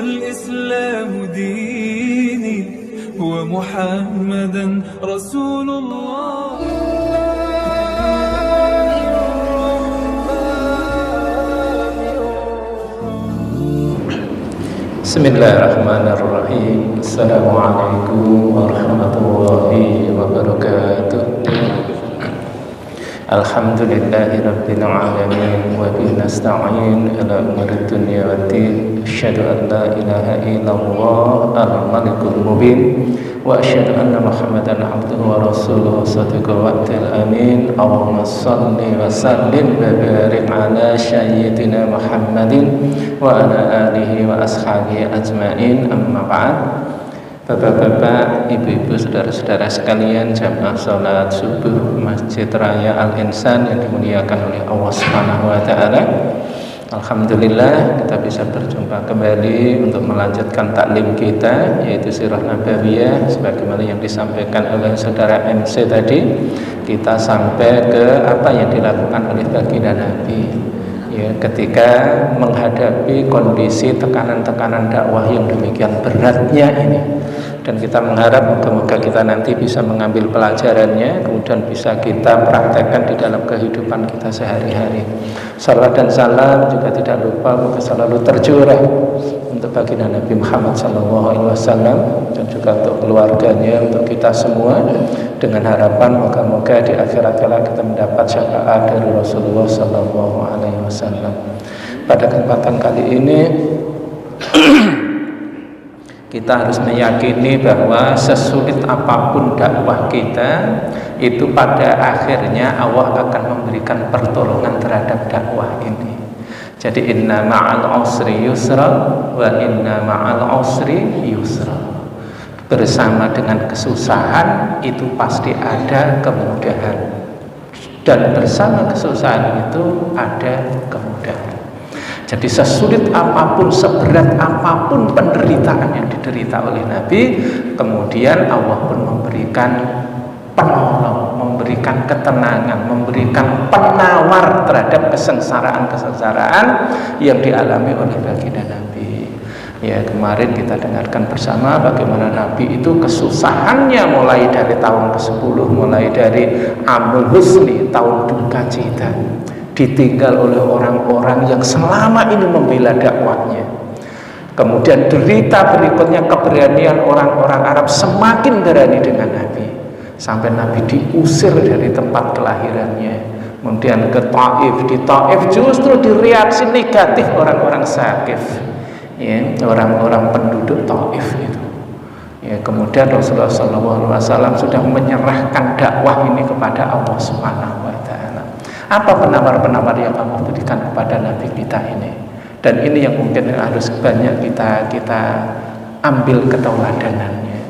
والإسلام ديني ومحمدا رسول الله. Bismillahirrahmanirrahim. Assalamualaikum warahmatullahi wabarakatuh. Alhamdulillahi rabbil alamin wa bihi nasta'in ala umuri dunya waddin. Asyhadu an la ilaha illallah al-malikul mubin wa asyhadu anna Muhammadan abduhu wa rasuluhu shadiqul wa'dil amin. Allahumma shalli wa sallim wa barik ala sayyidina Muhammadin wa ala alihi wa ashabihi ajmain. Amma ba'd. Bapak-bapak, ibu-ibu, saudara-saudara sekalian, jamaah salat subuh Masjid Raya Al-Insan yang dimuliakan oleh Allah Subhanahu wa taala. Alhamdulillah kita bisa berjumpa kembali untuk melanjutkan taklim kita, yaitu Sirah Nabawiyah sebagaimana yang disampaikan oleh saudara MC tadi. Kita sampai ke apa yang dilakukan oleh baginda Nabi, ya, ketika menghadapi kondisi tekanan-tekanan dakwah yang demikian beratnya ini. Dan kita mengharap moga-moga kita nanti bisa mengambil pelajarannya, kemudian bisa kita praktekkan di dalam kehidupan kita sehari-hari. Salawat dan salam juga tidak lupa moga selalu tercurah untuk baginda Nabi Muhammad SAW dan juga untuk keluarganya, untuk kita semua, dengan harapan moga-moga di akhirat kelak kita mendapat syafaat dari Rasulullah SAW. Pada kesempatan kali ini kita harus meyakini bahwa sesulit apapun dakwah kita, itu pada akhirnya Allah akan memberikan pertolongan terhadap dakwah ini. Jadi inna ma'al usri yusra wa inna ma'al usri yusra. Bersama dengan kesusahan itu pasti ada kemudahan, dan bersama kesusahan itu ada kemudahan. Jadi sesulit apapun, seberat apapun penderitaan yang diderita oleh Nabi, kemudian Allah pun memberikan penolong, memberikan ketenangan, memberikan penawar terhadap kesengsaraan-kesengsaraan yang dialami oleh baginda Nabi. Ya, kemarin kita dengarkan bersama bagaimana Nabi itu kesusahannya mulai dari tahun ke-10, mulai dari Amul Husni, tahun duka cita, ditinggal oleh orang-orang yang selama ini membela dakwahnya. Kemudian derita berikutnya, keberanian orang-orang Arab semakin berani dengan Nabi, sampai Nabi diusir dari tempat kelahirannya, kemudian ke Taif. Di Taif justru direaksi negatif orang-orang Saqif, ya, orang-orang penduduk Taif itu. Ya, kemudian Rasulullah SAW sudah menyerahkan dakwah ini kepada Allah Subhanahu wa taala. Apa penawar-penawar yang Allah berikan kepada Nabi kita ini? Dan ini yang mungkin harus banyak kita ambil keteuladanannya.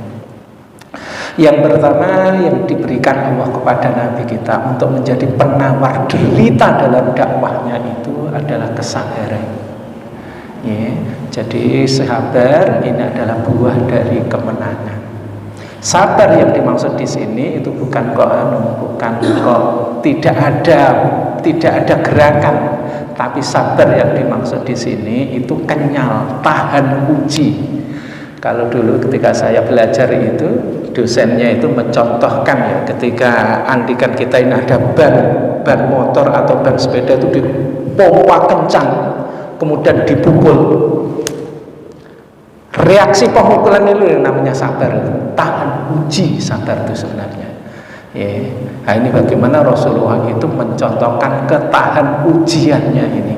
Yang pertama yang diberikan Allah kepada Nabi kita untuk menjadi penawar derita dalam dakwahnya itu adalah kesabaran. Ya, jadi sabar ini adalah buah dari kemenangan. Sabar yang dimaksud di sini itu bukan kok tidak ada gerakan, tapi sabar yang dimaksud di sini itu kenyal, tahan uji. Kalau dulu ketika saya belajar itu, dosennya itu mencontohkan, ya, ketika andikan kita ini ada ban motor atau ban sepeda itu dipompa kencang, kemudian dipukul. Reaksi pemukulan itu namanya sabar, tahan uji. Sabar itu sebenarnya, ya. Nah, ini bagaimana Rasulullah itu mencontohkan ketahan ujiannya ini.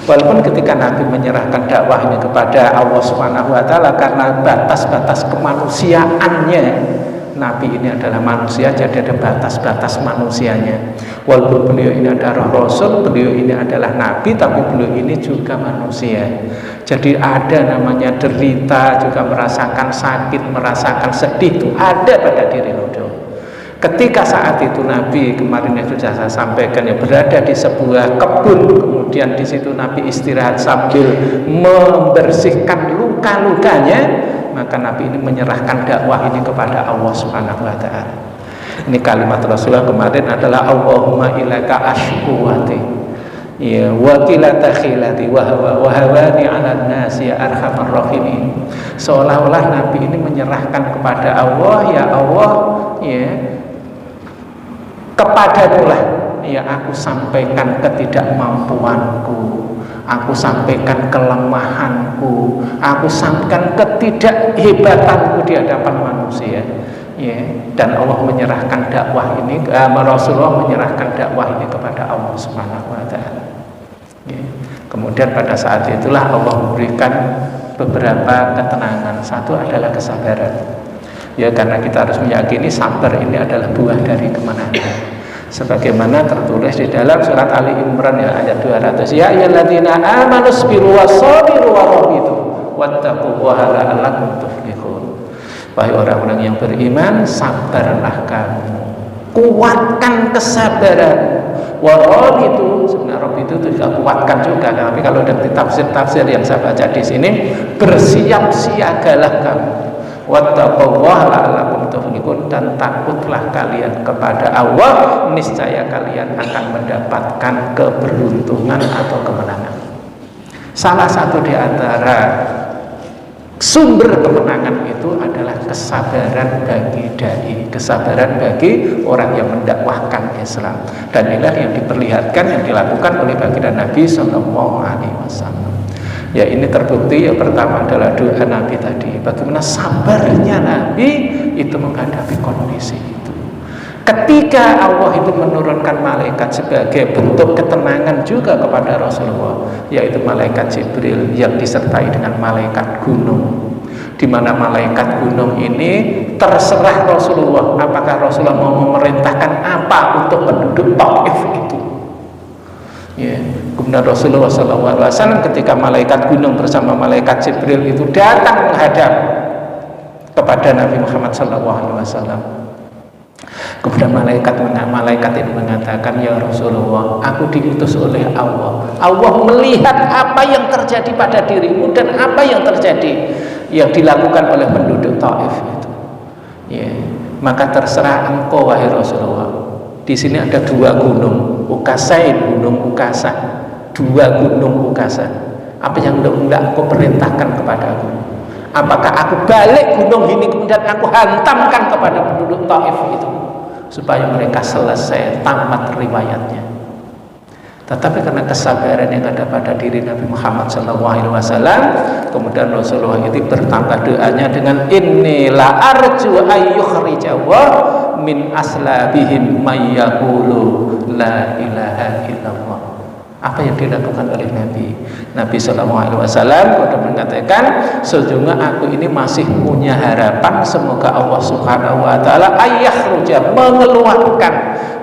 Walaupun ketika Nabi menyerahkan dakwah ini kepada Allah Subhanahu wa taala, karena batas-batas kemanusiaannya, Nabi ini adalah manusia, jadi ada batas-batas manusianya. Walaupun beliau ini adalah Rasul, beliau ini adalah Nabi, tapi beliau ini juga manusia. Jadi ada namanya derita, juga merasakan sakit, merasakan sedih, itu ada pada diri beliau. Ketika saat itu Nabi, kemarin yang sudah saya sampaikan, ya, berada di sebuah kebun, kemudian di situ Nabi istirahat sambil membersihkan luka-lukanya, maka Nabi ini menyerahkan dakwah ini kepada Allah Subhanahu wa taala. Ini kalimat Rasulullah kemarin adalah Allahumma ilaika ashkuwati. ya wakilata khilati wa hawani 'alan nasi ya arhamar rahimin. Seolah-olah Nabi ini menyerahkan kepada Allah, ya Allah, ya kepadamulah ya aku sampaikan ketidakmampuanku, aku sampaikan kelemahanku, aku sampaikan ketidakhebatanku di hadapan manusia. Ya, dan Allah menyerahkan dakwah ini, Rasulullah menyerahkan dakwah ini kepada Allah Subhanahu wa taala. Ya. Kemudian pada saat itulah Allah memberikan beberapa ketenangan. Satu adalah kesabaran. Ya, karena kita harus meyakini sabar ini adalah buah dari kemenangan. Sebagaimana tertulis di dalam surat Ali Imran ya ayat 200. Ya ayyuhalladzina amanu sabiru wasabiru warabitu wattaqullaha la'allakum tuflihun. Wahai orang-orang yang beriman, sabarlah kamu, kuatkan kesabaran. Warab itu sebenarnya Rob itu juga kuatkan juga, tapi kalau dari tafsir-tafsir yang saya baca di sini, bersiap siagalah kamu. Wattaqullaha la'allakum tuflihun, dan takutlah kalian kepada Allah, niscaya kalian akan mendapatkan keberuntungan atau kemenangan. Salah satu di antara sumber kemenangan itu adalah kesabaran bagi dai, kesabaran bagi orang yang mendakwahkan Islam. Dan inilah yang diperlihatkan, yang dilakukan oleh baginda Nabi Sallallahu Alaihi Wasallam. Ya, ini terbukti yang pertama adalah doa Nabi tadi. Bagaimana sabarnya Nabi itu menghadapi kondisi itu. Ketika Allah itu menurunkan malaikat sebagai bentuk ketenangan juga kepada Rasulullah, yaitu malaikat Jibril yang disertai dengan malaikat gunung, di mana malaikat gunung ini terserah Rasulullah apakah Rasulullah mau memerintahkan apa untuk penduduk Taif itu. Ya, kemudian Rasulullah SAW ketika malaikat gunung bersama malaikat Jibril itu datang menghadap kepada Nabi Muhammad SAW. Kemudian malaikat ini mengatakan, ya Rasulullah, aku diutus oleh Allah. Allah melihat apa yang terjadi pada dirimu dan apa yang terjadi yang dilakukan oleh penduduk Taif itu. Ya, maka terserah engkau wahai Rasulullah. Di sini ada dua gunung, Ukasain, gunung Ukasa, dua gunung Ukasa. Apa yang hendak engkau perintahkan kepadaku? Apakah aku balik gunung ini kemudian aku hantamkan kepada penduduk Taif itu supaya mereka selesai tamat riwayatnya? Tetapi karena kesabaran yang ada pada diri Nabi Muhammad SAW, kemudian Rasulullah itu bertambah doanya dengan inilah arju ayyukhrijawa min aslabihim mayyaqulu la ilaha illallah. Apa yang dilakukan oleh Nabi SAW sudah mengatakan, sejujurnya aku ini masih punya harapan semoga Allah Subhanahu Wa Taala ayakhruja, mengeluarkan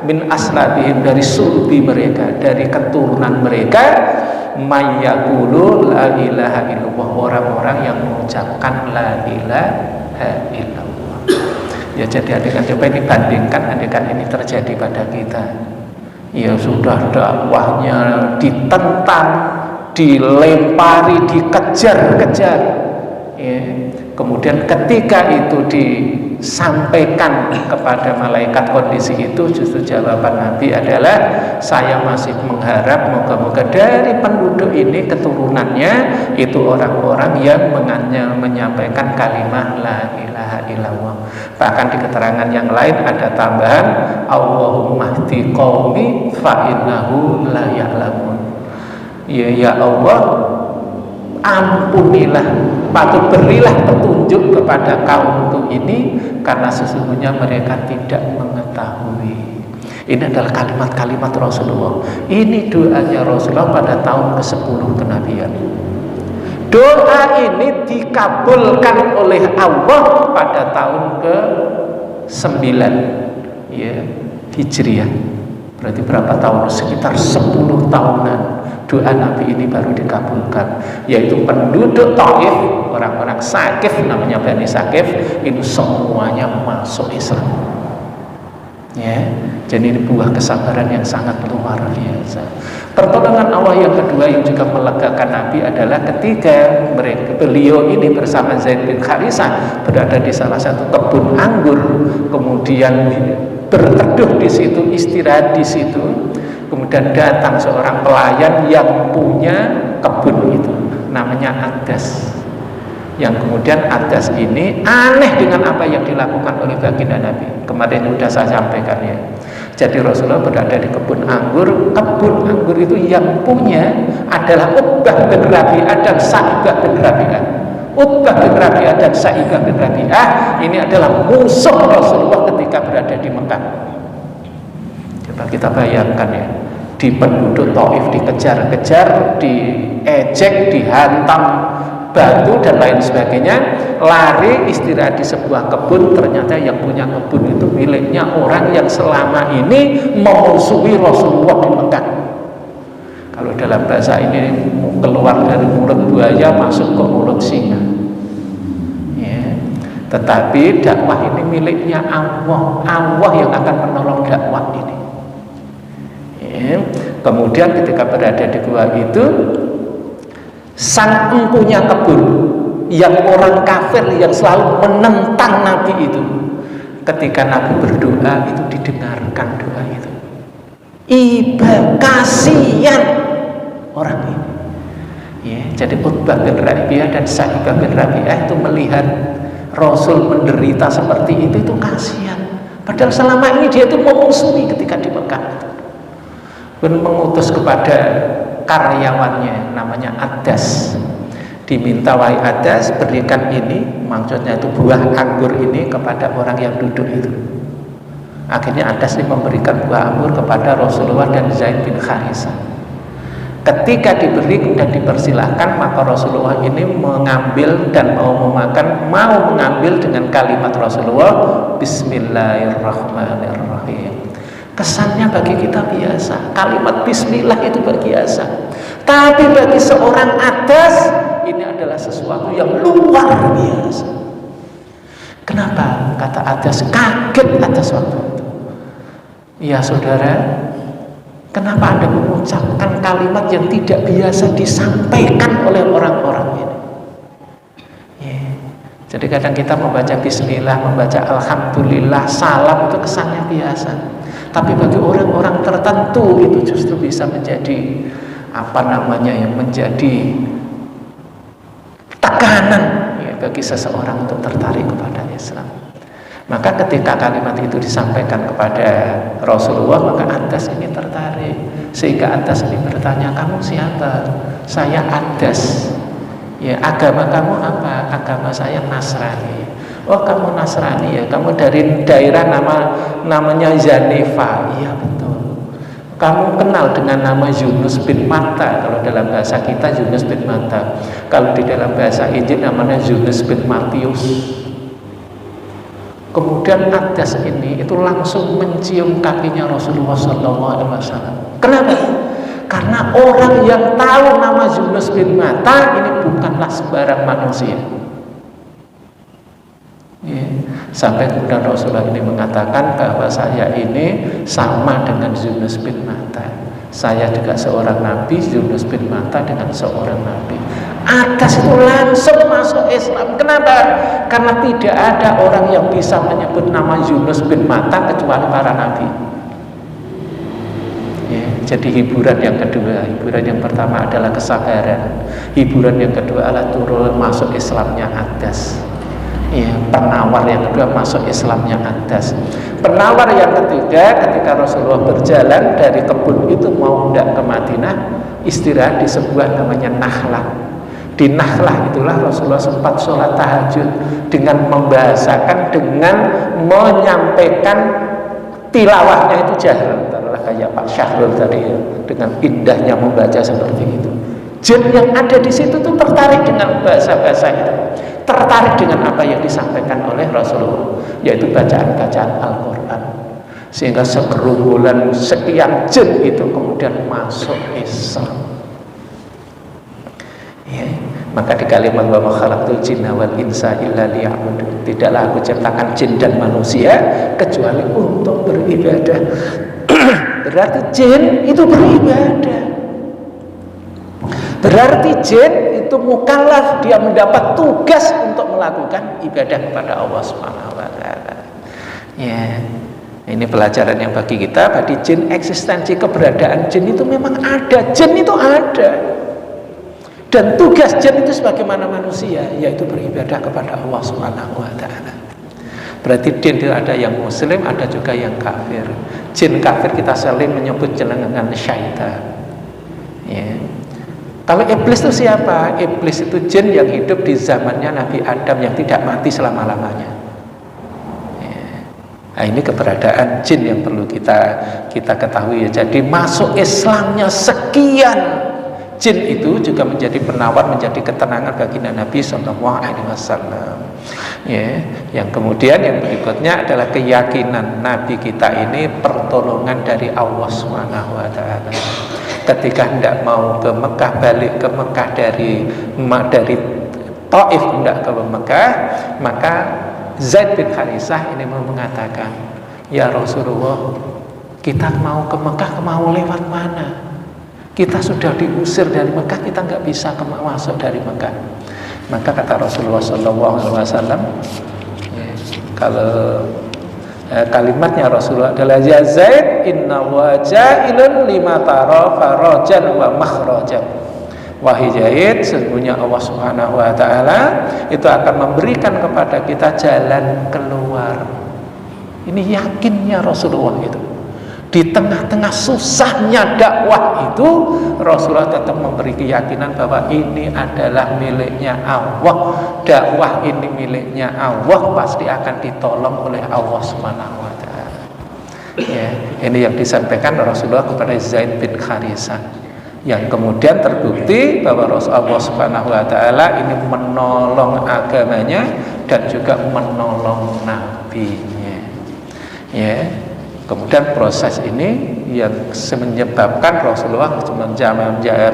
min aslabihim, dari sulbi mereka, dari keturunan mereka, mayyaqulu la ilaha illallah, orang-orang yang mengucapkan la ilaha illallah. Ya, jadi adegan coba ini bandingkan adegan ini terjadi pada kita. Ya sudah dakwahnya ditentang, dilempari, dikejar-kejar. Ya. Kemudian ketika itu disampaikan kepada malaikat kondisi itu, justru jawaban Nabi adalah, saya masih mengharap moga-moga dari penduduk ini keturunannya itu orang-orang yang menyampaikan kalimat la ilaha illallah. Bahkan di keterangan yang lain ada tambahan, Allahumma hdi qaumi fa innahu la ya'lamun. Ya Allah, ampunilah, patut berilah petunjuk kepada kaumku ini karena sesungguhnya mereka tidak mengetahui. Ini adalah kalimat-kalimat Rasulullah. Ini doanya Rasulullah pada tahun ke-10 kenabian. Doa ini dikabulkan oleh Allah pada tahun ke-9 ya, Hijriah. Berarti berapa tahun? Sekitar 10 tahunan doa Nabi ini baru dikabulkan, yaitu penduduk Taif, orang-orang Sakif, namanya Bani Sakif, itu semuanya masuk Islam. Ya, jadi ini buah kesabaran yang sangat luar biasa. Pertolongan Allah yang kedua yang juga melegakan Nabi adalah ketika beliau ini bersama Zaid bin Harisah berada di salah satu kebun anggur, kemudian berteduh di situ, istirahat di situ. Kemudian dan datang seorang pelayan yang punya kebun itu, namanya Adas. Yang kemudian Adas ini aneh dengan apa yang dilakukan oleh baginda Nabi. Kemarin sudah saya sampaikan ya. Jadi Rasulullah berada di kebun anggur. Kebun anggur itu yang punya adalah Utbah bin Rabi'ah dan Sa'ibah bin Rabi'ah. Utbah bin Rabi'ah dan Sa'ibah bin Rabi'ah ini adalah musuh Rasulullah ketika berada di Mekah. Coba kita bayangkan ya, di penduduk Taif dikejar-kejar, diejek, dihantam batu dan lain sebagainya, lari istirahat di sebuah kebun. Ternyata yang punya kebun itu miliknya orang yang selama ini memusuhi Rasulullah di Mekah. Kalau dalam bahasa ini, keluar dari mulut buaya masuk ke mulut singa ya. Tetapi dakwah ini miliknya Allah. Allah yang akan menolong dakwah ini ya. Kemudian ketika berada di gua itu, sang empunya kebun yang orang kafir yang selalu menentang Nabi itu, ketika Nabi berdoa itu didengarkan doa itu. Kasihan orang ini ya. Jadi Utbah bin Rabi'ah dan Sa'ibah bin Rabi'ah itu melihat Rasul menderita seperti itu kasihan, padahal selama ini dia itu memusuhi ketika di Mekah. Pun mengutus kepada karyawannya namanya Adas, diminta, wahai Adas, berikan ini, maksudnya itu buah anggur ini kepada orang yang duduk itu. Akhirnya Adas ini memberikan buah anggur kepada Rasulullah dan Zaid bin Harisah. Ketika diberi dan dipersilahkan, maka Rasulullah ini mengambil dan mau memakan, mau mengambil dengan kalimat Rasulullah, Bismillahirrahmanirrahim. Kesannya bagi kita biasa, kalimat Bismillah itu biasa, tapi bagi seorang Adas ini adalah sesuatu yang luar biasa. Kenapa? Kata Adas, kaget atas waktu itu. Ya saudara, kenapa Anda mengucapkan kalimat yang tidak biasa disampaikan oleh orang-orang ini? Ya. Jadi kadang kita membaca Bismillah, membaca Alhamdulillah, salam itu kesannya biasa. Tapi bagi orang-orang tertentu itu justru bisa menjadi menjadi tekanan ya, bagi seseorang untuk tertarik kepada Islam. Maka ketika kalimat itu disampaikan kepada Rasulullah, maka Adas ini tertarik, sehingga Adas ini bertanya, kamu siapa? Saya Adas. Ya, agama kamu apa? Agama saya Nasrani. Oh, kamu Nasrani ya, kamu dari daerah namanya Zanefa. Iya betul. Kamu kenal dengan nama Yunus bin Matta. Kalau dalam bahasa kita Yunus bin Matta. Kalau di dalam bahasa Injil namanya Yunus bin Matius. Kemudian Adas ini itu langsung mencium kakinya Rasulullah SAW. Kenapa? Karena orang yang tahu nama Yunus bin Matta ini bukanlah sembarang manusia. Ya. Sampai kemudian Rasulullah ini mengatakan bahwa saya ini sama dengan Yunus bin Matta. Saya juga seorang nabi, Yunus bin Matta dengan seorang nabi. Adas itu langsung masuk Islam. Kenapa? Karena tidak ada orang yang bisa menyebut nama Yunus bin Matta kecuali para nabi. Ya, jadi hiburan yang kedua, hiburan yang pertama adalah kesabaran. Hiburan yang kedua adalah turun masuk Islamnya Adas. Ya, penawar yang kedua masuk Islamnya Adas. Penawar yang ketiga, ketika Rasulullah berjalan dari kebun itu mau hendak ke Madinah, istirahat di sebuah namanya Nakhlah. Di Nakhlah itulah Rasulullah sempat sholat tahajud dengan membahasakan, dengan menyampaikan tilawahnya itu jahar. Taruhlah kayak Pak Syahrul tadi ya, dengan indahnya membaca seperti itu. Jin yang ada di situ tuh tertarik dengan bahasa-bahasa itu, tertarik dengan apa yang disampaikan oleh Rasulullah, yaitu bacaan-bacaan Al-Quran, sehingga segerombolan sekian jin itu kemudian masuk Islam. Ya, maka di kalimat wa ma khalaqtul jinna wal insa illa liya'budun, tidaklah aku ciptakan jin dan manusia kecuali untuk beribadah. Berarti jin itu beribadah. Berarti jin itu mukallaf, dia mendapat tugas untuk melakukan ibadah kepada Allah Subhanahu wa taala. Ya. Ini pelajaran yang bagi kita, bagi jin, eksistensi keberadaan jin itu memang ada, jin itu ada. Dan tugas jin itu sebagaimana manusia, yaitu beribadah kepada Allah Subhanahu wa taala. Berarti jin itu ada yang muslim, ada juga yang kafir. Jin kafir kita sering menyebut jenengan syaitan. Ya. Kalau iblis itu siapa? Iblis itu jin yang hidup di zamannya Nabi Adam yang tidak mati selama-lamanya. Nah, ini keberadaan jin yang perlu kita ketahui ya. Jadi masuk Islamnya sekian jin itu juga menjadi penawar, menjadi ketenangan bagi Nabi SAW. Ya, yang kemudian yang berikutnya adalah keyakinan Nabi kita ini pertolongan dari Allah SWT. Ketika hendak mau ke Mekah, balik ke Mekah dari Taif hendak ke Mekah, maka Zaid bin Harisah ini mau mengatakan, ya Rasulullah, kita mau ke Mekah, mau lewat mana? Kita sudah diusir dari Mekah, kita nggak bisa masuk dari Mekah. Maka kata Rasulullah SAW, kalau kalimatnya Rasulullah adalah, ya Zaid, inna wajailun lima tara farajan wa makhrajan. Wahai Zaid, sesungguhnya Allah Subhanahu wa taala itu akan memberikan kepada kita jalan keluar. Ini yakinnya Rasulullah itu. Di tengah-tengah susahnya dakwah itu, Rasulullah tetap memberi keyakinan bahwa ini adalah miliknya Allah. Dakwah ini miliknya Allah, pasti akan ditolong oleh Allah Subhanahu wa taala. Ya, ini yang disampaikan Rasulullah kepada Zaid bin Harisah. Yang kemudian terbukti bahwa Rasulullah Subhanahu wa taala ini menolong agamanya dan juga menolong nabinya. Ya. Kemudian proses ini yang menyebabkan Rasulullah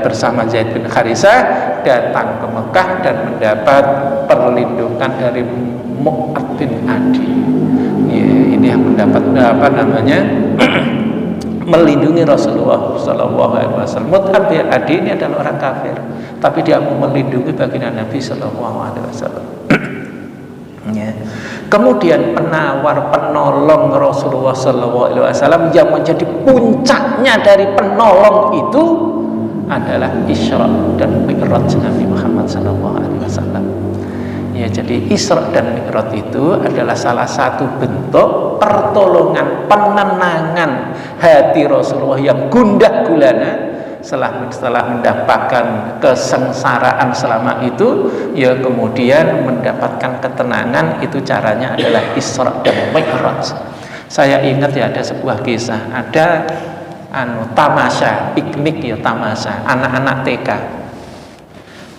bersama Zaid bin Harisah datang ke Mekah dan mendapat perlindungan dari Mu'ad bin Adi. Ya, ini yang mendapat melindungi Rasulullah SAW. Mu'ad bin Adi ini adalah orang kafir, tapi dia mau melindungi baginda Nabi SAW. Ya. Kemudian penawar penolong Rasulullah SAW yang menjadi puncaknya dari penolong itu adalah Isra dan Mi'raj Nabi Muhammad SAW. Ya, jadi Isra dan Mi'raj itu adalah salah satu bentuk pertolongan, penenangan hati Rasulullah yang gundah gulana setelah mendapatkan kesengsaraan selama itu, ya kemudian mendapatkan ketenangan. Itu caranya adalah Isra dan Mi'raj. Saya ingat ya, ada sebuah kisah, ada tamasya, piknik ya, tamasya anak-anak TK.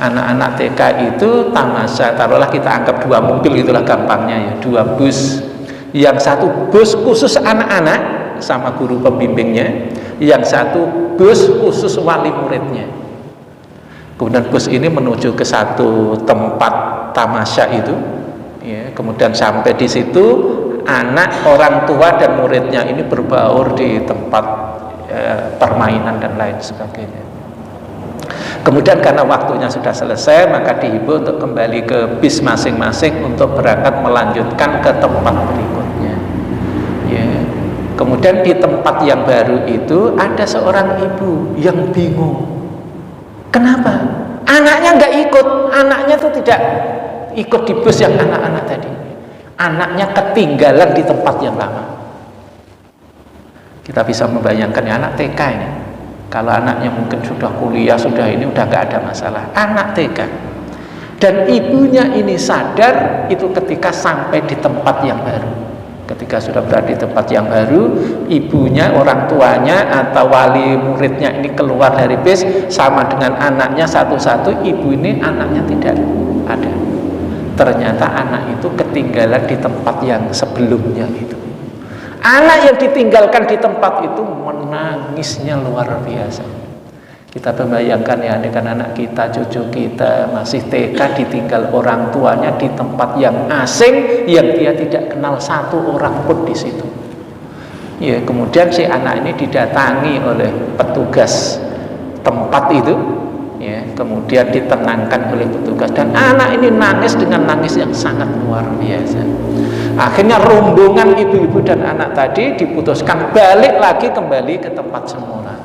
Anak-anak TK itu tamasya, taruhlah kita anggap 2 mobil, itulah gampangnya ya, 2 bus. Yang satu bus khusus anak-anak sama guru pembimbingnya, yang satu bus khusus wali muridnya. Kemudian bus ini menuju ke satu tempat tamasya itu, ya, kemudian sampai di situ anak, orang tua dan muridnya ini berbaur di tempat permainan dan lain sebagainya. Kemudian karena waktunya sudah selesai, maka dihimbau untuk kembali ke bis masing-masing untuk berangkat melanjutkan ke tempat berikutnya. Ya. Kemudian di tempat yang baru itu ada seorang ibu yang bingung. Kenapa? Anaknya nggak ikut, anaknya tuh tidak ikut di bus yang anak-anak tadi. Anaknya ketinggalan di tempat yang lama. Kita bisa membayangkan ya, anak TK ini. Kalau anaknya mungkin sudah kuliah, sudah ini udah nggak ada masalah. Anak TK. Dan ibunya ini sadar itu ketika sampai di tempat yang baru. Ketika sudah berada di tempat yang baru, ibunya, orang tuanya atau wali muridnya ini keluar dari bis sama dengan anaknya satu-satu. Ibu ini anaknya tidak ada. Ternyata anak itu ketinggalan di tempat yang sebelumnya itu. Anak yang ditinggalkan di tempat itu menangisnya luar biasa. Kita membayangkan ya, dengan anak kita, cucu kita masih TK ditinggal orang tuanya di tempat yang asing, yang dia tidak kenal satu orang pun di situ. Ya, kemudian si anak ini didatangi oleh petugas tempat itu, ya, ya, kemudian ditenangkan oleh petugas, dan anak ini nangis dengan nangis yang sangat luar biasa. Akhirnya rombongan ibu-ibu dan anak tadi diputuskan balik lagi kembali ke tempat semula.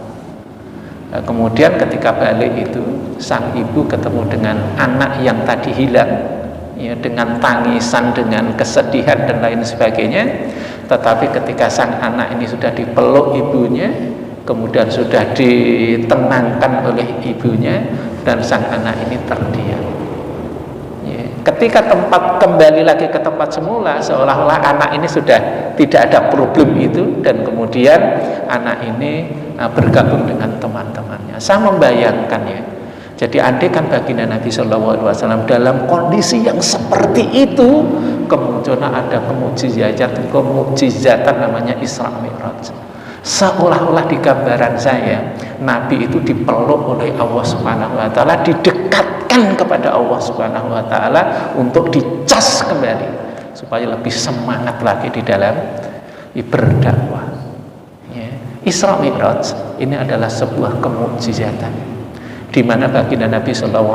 Nah, kemudian ketika balik itu, sang ibu ketemu dengan anak yang tadi hilang, ya, dengan tangisan, dengan kesedihan dan lain sebagainya. Tetapi ketika sang anak ini sudah dipeluk ibunya, kemudian sudah ditenangkan oleh ibunya, dan sang anak ini terdiam. Ya, ketika kembali lagi ke tempat semula, seolah-olah anak ini sudah tidak ada problem itu, dan kemudian anak ini bergabung dengan teman-temannya. Saya membayangkan ya, jadi andai kan baginda Nabi SAW dalam kondisi yang seperti itu, kemunculan ada kemukjizatan namanya Isra Mi'raj. Seolah-olah di gambaran saya, Nabi itu dipeluk oleh Allah Subhanahu wa Ta'ala, didekatkan kepada Allah Subhanahu wa Ta'ala untuk dicas kembali supaya lebih semangat lagi di dalam berdakwah. Ya. Isra Mi'raj ini adalah sebuah kemukjizatan, di mana baginda Nabi SAW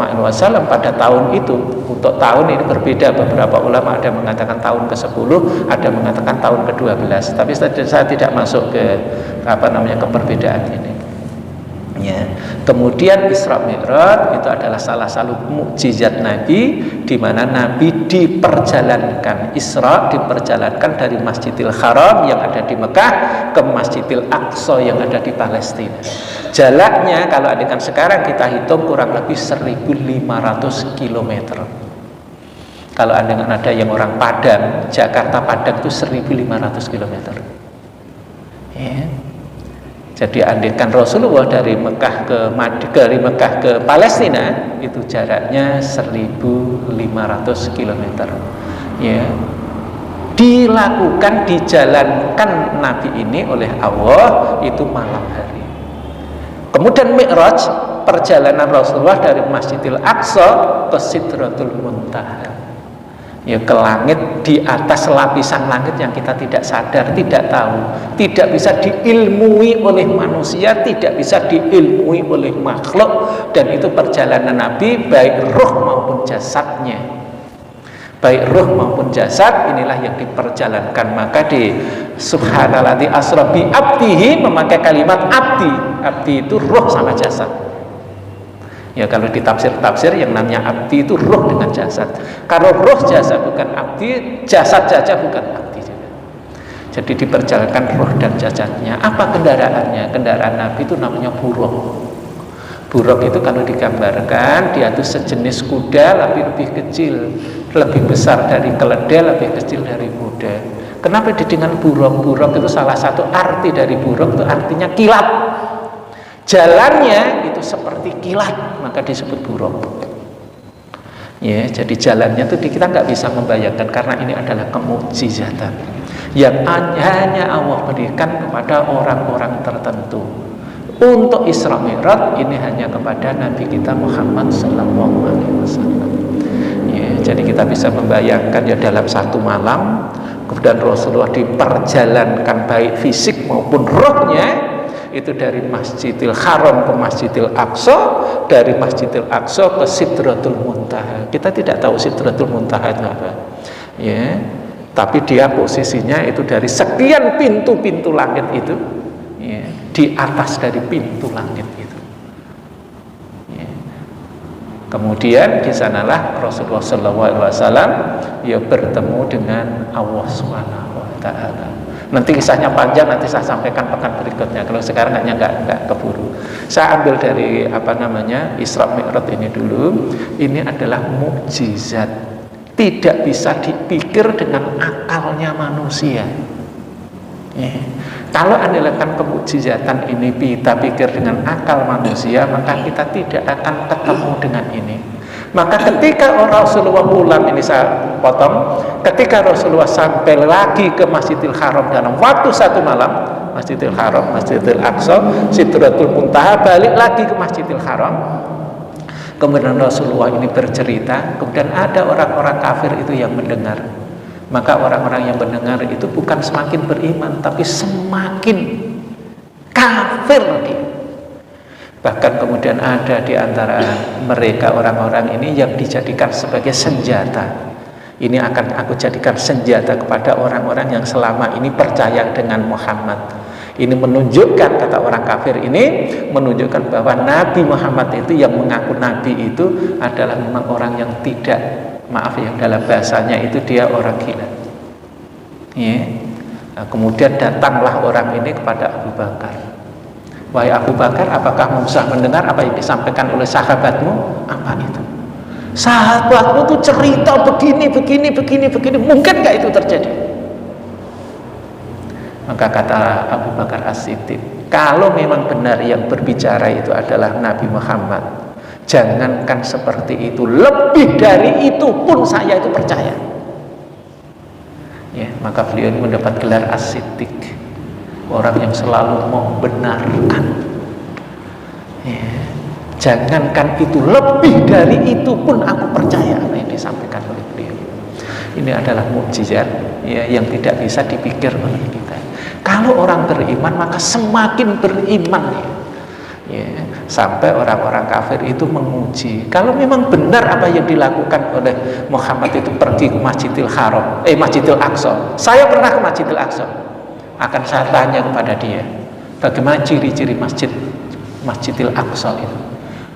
pada tahun itu, untuk tahun ini berbeda, beberapa ulama ada mengatakan tahun ke-10, ada mengatakan tahun ke-12, tapi saya tidak masuk ke ke perbedaan ini. Ya. Kemudian Isra Mi'raj itu adalah salah satu mukjizat Nabi, di mana Nabi diperjalankan Isra, diperjalankan dari Masjidil Haram yang ada di Mekah ke Masjidil Aqsa yang ada di Palestina. Jaraknya kalau adegan sekarang kita hitung kurang lebih 1.500 km. Kalau ada yang orang Padang, Jakarta Padang itu 1.500 km. Ya. Jadi andaikan Rasulullah dari Mekah ke Palestina itu jaraknya 1.500 km. Ya. Dijalankan Nabi ini oleh Allah itu malam hari. Kemudian Mi'raj, perjalanan Rasulullah dari Masjidil Aqsa ke Sidratul Muntaha. Ya, ke langit, di atas lapisan langit yang kita tidak sadar, tidak tahu, tidak bisa diilmui oleh manusia, tidak bisa diilmui oleh makhluk. Dan itu perjalanan Nabi, baik ruh maupun jasadnya, baik ruh maupun jasad, inilah yang diperjalankan. Maka di Subhanalladzi asra bi abdihi memakai kalimat abdi. Abdi itu ruh sama jasad. Ya, kalau di tafsir-tafsir yang namanya abdi itu ruh dengan jasad. Kalau ruh jasad bukan abdi, jasad saja bukan abdi juga. Jadi diperjalankan ruh dan jasadnya. Apa kendaraannya? Kendaraan Nabi itu namanya buruk. Buruk itu kalau digambarkan, dia itu sejenis kuda tapi lebih kecil, lebih besar dari keledai, lebih kecil dari kuda. Kenapa dengan buruk? Buruk itu salah satu arti dari buruk itu artinya kilat. Jalannya itu seperti kilat, maka disebut buruk. Ya, jadi jalannya itu kita nggak bisa membayangkan, karena ini adalah kemukjizatan yang hanya Allah berikan kepada orang-orang tertentu. Untuk Isra Mi'raj ini hanya kepada Nabi kita Muhammad SAW. Ya, jadi kita bisa membayangkan ya, dalam satu malam kemudian Rasulullah diperjalankan baik fisik maupun rohnya, itu dari Masjidil Haram ke Masjidil Aqsa, dari Masjidil Aqsa ke Sidratul Muntaha. Kita tidak tahu Sidratul Muntaha itu apa, ya, tapi dia posisinya itu dari sekian pintu-pintu langit itu, ya, di atas dari pintu langit itu. Ya. Kemudian di sanalah Rasulullah SAW ya bertemu dengan Allah Subhanahu wa Ta'ala. Nanti kisahnya panjang, nanti saya sampaikan pekan berikutnya. Kalau sekarang hanya nggak keburu. Saya ambil dari Isra Mi'raj ini dulu. Ini adalah mukjizat, tidak bisa dipikir dengan akalnya manusia. Ya. Kalau andaikan kemukjizatan ini kita pikir dengan akal manusia, maka kita tidak akan ketemu dengan ini. Maka ketika Rasulullah pulang, ini saya potong, ketika Rasulullah sampai lagi ke Masjidil Haram dalam waktu satu malam, Masjidil Haram, Masjidil Aqsa, Sidratul Muntaha, balik lagi ke Masjidil Haram. Kemudian Rasulullah ini bercerita, kemudian ada orang-orang kafir itu yang mendengar. Maka orang-orang yang mendengar itu bukan semakin beriman, tapi semakin kafir dia. Bahkan kemudian ada di antara mereka orang-orang ini yang dijadikan sebagai senjata. Ini akan aku jadikan senjata kepada orang-orang yang selama ini percaya dengan Muhammad. Ini menunjukkan, kata orang kafir ini, menunjukkan bahwa Nabi Muhammad itu yang mengaku Nabi itu adalah memang orang yang tidak, maaf ya, dalam bahasanya itu dia orang gila. Ya. Nah, kemudian datanglah orang ini kepada Abu Bakar. Wahai Abu Bakar, apakah Musa mendengar apa yang disampaikan oleh sahabatmu? Apa itu? Sahabatmu tuh cerita begini, mungkin nggak itu terjadi? Maka kata Abu Bakar As-Siddiq, kalau memang benar yang berbicara itu adalah Nabi Muhammad, jangankan seperti itu, lebih dari itu pun saya itu percaya. Ya, maka beliau ini mendapat gelar As-Siddiq, orang yang selalu membenarkan. Ya. Jangankan itu, lebih dari itu pun aku percaya apa yang disampaikan oleh beliau. Ini adalah mukjizat ya, yang tidak bisa dipikir oleh kita. Kalau orang beriman maka semakin beriman ya. Sampai orang-orang kafir itu menguji, kalau memang benar apa yang dilakukan oleh Muhammad itu pergi ke Masjidil Haram, Masjidil Aqsa. Saya pernah ke Masjidil Aqsa. Akan saya tanya kepada dia, bagaimana ciri-ciri Masjidil Aqsa itu.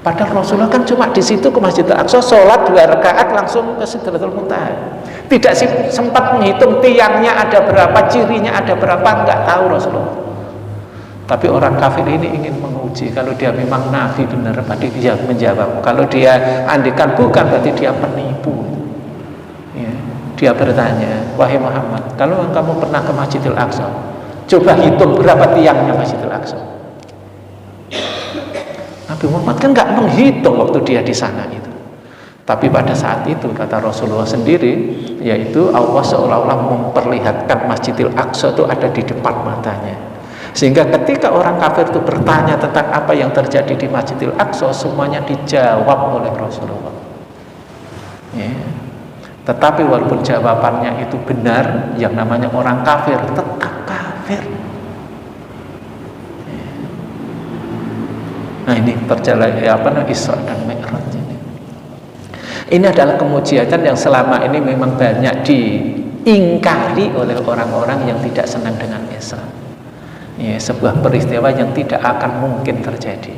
Padahal Rasulullah kan cuma di situ ke Masjidil Aqsa, sholat 2 rakaat langsung ke Sidratul Muntaha. Tidak sempat menghitung tiangnya ada berapa, cirinya ada berapa, nggak tahu Rasulullah. Tapi orang kafir ini ingin menguji, kalau dia memang Nabi benar, berarti dia menjawab. Kalau dia andikan bukan, berarti dia penipu. Ya. Dia bertanya, wahai Muhammad, kalau kamu pernah ke Masjidil Aqsa, coba hitung berapa tiangnya Masjidil Aqsa. Nabi Muhammad kan nggak menghitung waktu dia di sana itu. Tapi pada saat itu kata Rasulullah sendiri, yaitu Allah seolah-olah memperlihatkan Masjidil Aqsa itu ada di depan matanya. Sehingga ketika orang kafir itu bertanya tentang apa yang terjadi di Masjidil Aqsa, semuanya dijawab oleh Rasulullah. Ya. Tetapi walaupun jawabannya itu benar, yang namanya orang kafir tetap kafir. Nah ini perjalanan Isra dan Mi'raj ini. Ini adalah kemujizatan yang selama ini memang banyak diingkari oleh orang-orang yang tidak senang dengan Isra. Ya, sebuah peristiwa yang tidak akan mungkin terjadi.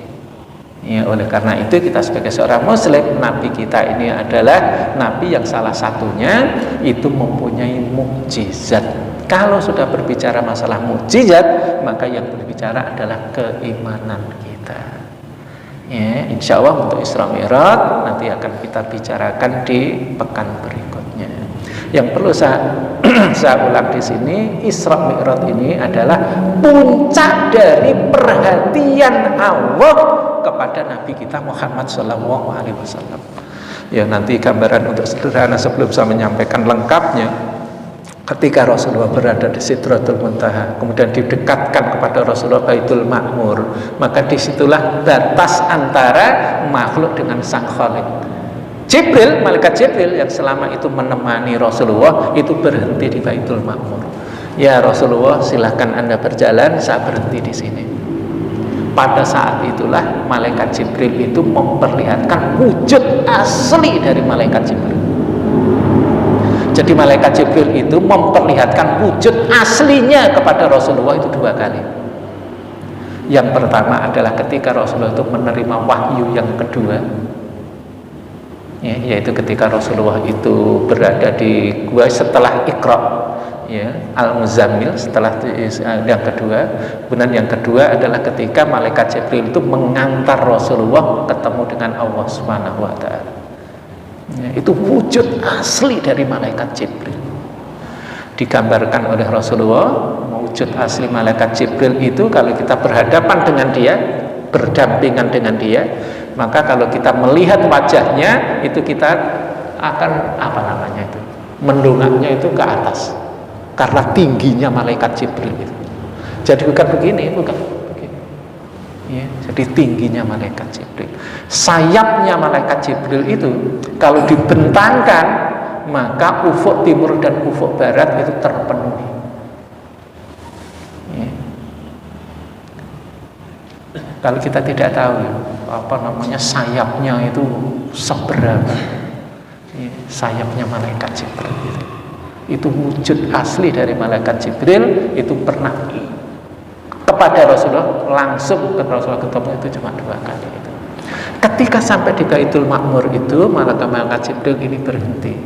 Ya, oleh karena itu kita sebagai seorang Muslim, Nabi kita ini adalah Nabi yang salah satunya itu mempunyai mukjizat. Kalau sudah berbicara masalah mukjizat, maka yang berbicara adalah keimanan kita. Ya, insya Allah untuk Isra Mi'raj nanti akan kita bicarakan di pekan berikutnya. Yang perlu saya ulang di sini, Isra Mi'raj ini adalah puncak dari perhatian Allah kepada Nabi kita Muhammad SAW. Ya, nanti gambaran untuk sederhana sebelum saya menyampaikan lengkapnya. Ketika Rasulullah berada di Sidratul Muntaha, kemudian didekatkan kepada Rasulullah Baitul Ma'mur, maka disitulah batas antara makhluk dengan Sang Khalik. Jibril, malaikat Jibril yang selama itu menemani Rasulullah itu berhenti di Baitul Ma'mur. Ya Rasulullah, silahkan Anda berjalan, saya berhenti di sini. Pada saat itulah malaikat Jibril itu memperlihatkan wujud asli dari malaikat Jibril. Jadi malaikat Jibril itu memperlihatkan wujud aslinya kepada Rasulullah itu 2 kali. Yang pertama adalah ketika Rasulullah itu menerima wahyu yang kedua, ya, yaitu ketika Rasulullah itu berada di gua setelah Iqra, ya, Al-Muzammil, setelah yang kedua. Kemudian yang kedua adalah ketika malaikat Jibril itu mengantar Rasulullah ketemu dengan Allah Subhanahu wa Ta'ala. Ya, itu wujud asli dari malaikat Jibril. Digambarkan oleh Rasulullah, wujud asli malaikat Jibril itu kalau kita berhadapan dengan dia, berdampingan dengan dia, maka kalau kita melihat wajahnya itu kita akan mendongaknya itu ke atas karena tingginya malaikat Jibril itu. Jadi bukan begini, ya, jadi tingginya malaikat Jibril. Sayapnya malaikat Jibril itu kalau dibentangkan, maka ufuk timur dan ufuk barat itu terpenuhi. Ya. Kalau kita tidak tahu apa namanya sayapnya itu seberapa, sayapnya malaikat Jibril itu wujud asli dari malaikat Jibril, itu pernah kepada Rasulullah, langsung ke Rasulullah ketemu itu cuma 2 kali itu. Ketika sampai di Baitul Ma'mur itu, malaikat Jibril ini berhenti,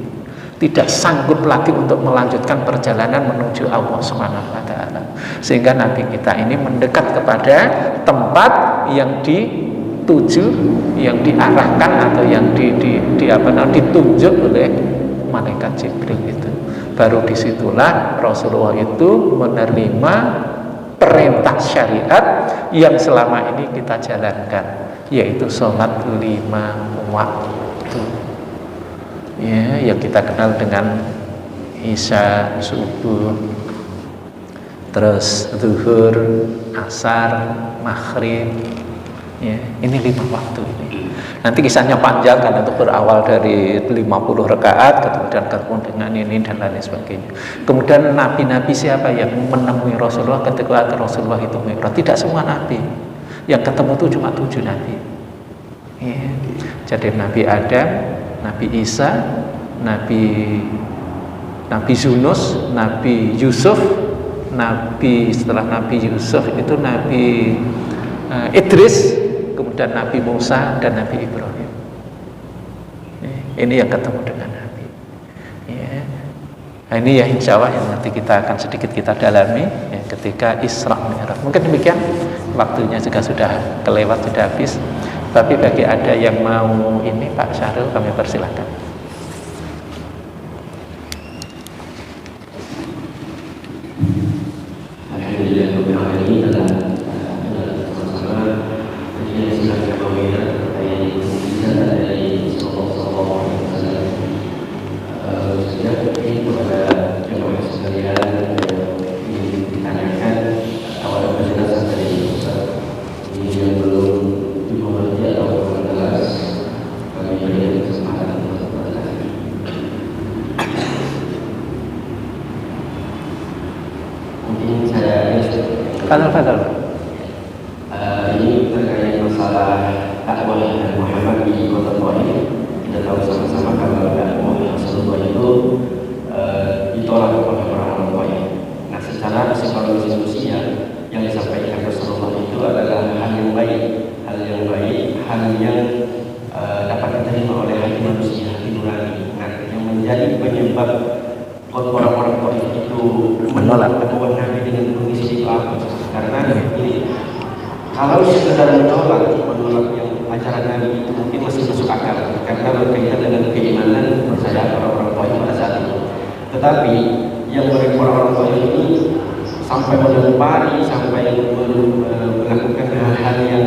tidak sanggup lagi untuk melanjutkan perjalanan menuju Allah Subhanahu wa taala. Sehingga Nabi kita ini mendekat kepada tempat yang dituju, yang diarahkan atau yang ditunjuk oleh malaikat Jibril itu. Baru disitulah Rasulullah itu menerima perintah syariat yang selama ini kita jalankan, yaitu sholat 5 waktu. Ya, yang kita kenal dengan Isya, subuh, terus zuhur, asar, maghrib. Ya, ini 5 waktu ini. Nanti kisahnya panjang kan, untuk berawal dari 50 rakaat, kemudian ketemu dengan ini dan lain sebagainya. Kemudian nabi-nabi siapa yang menemui Rasulullah ketika Rasulullah itu mi'raj? Tidak semua nabi. Yang ketemu itu cuma 7 nabi. Ya. Jadi Nabi Adam, Nabi Isa, Nabi Yunus, Nabi Yusuf, setelah Nabi Yusuf itu Nabi Idris, kemudian Nabi Musa dan Nabi Ibrahim. Ini yang ketemu dengan Nabi. Ya. Nah, ini ya insya Allah yang nanti kita akan sedikit kita dalami ya, ketika Isra Mi'raj. Mungkin demikian, waktunya juga sudah kelewat, sudah habis. Tapi bagi ada yang mau ini, Pak Syahrul, kami persilahkan. Fadal. Ini terkait masalah dakwah Muhammad di kota Thaif. Kita tahu sama-sama kalau dakwah Rasulullah itu ditolak oleh orang Thaif. Nah, secara psikologis manusia yang disampaikan Rasulullah itu adalah hal yang baik, hal yang dapat diterima oleh hati manusia, hati nurani. Nah, yang menjadi penyebab orang-orang Thaif itu menolak dakwah Nabi dengan kondisi itu apa? Karena ini, kalau sekedar menolak yang ajaran Nabi itu mungkin masih masuk akal, karena berkaitan dengan keimanan percaya orang-orang tua pada saat itu. Tetapi yang orang-orang tua ini sampai melempari, sampai melakukan hal-hal yang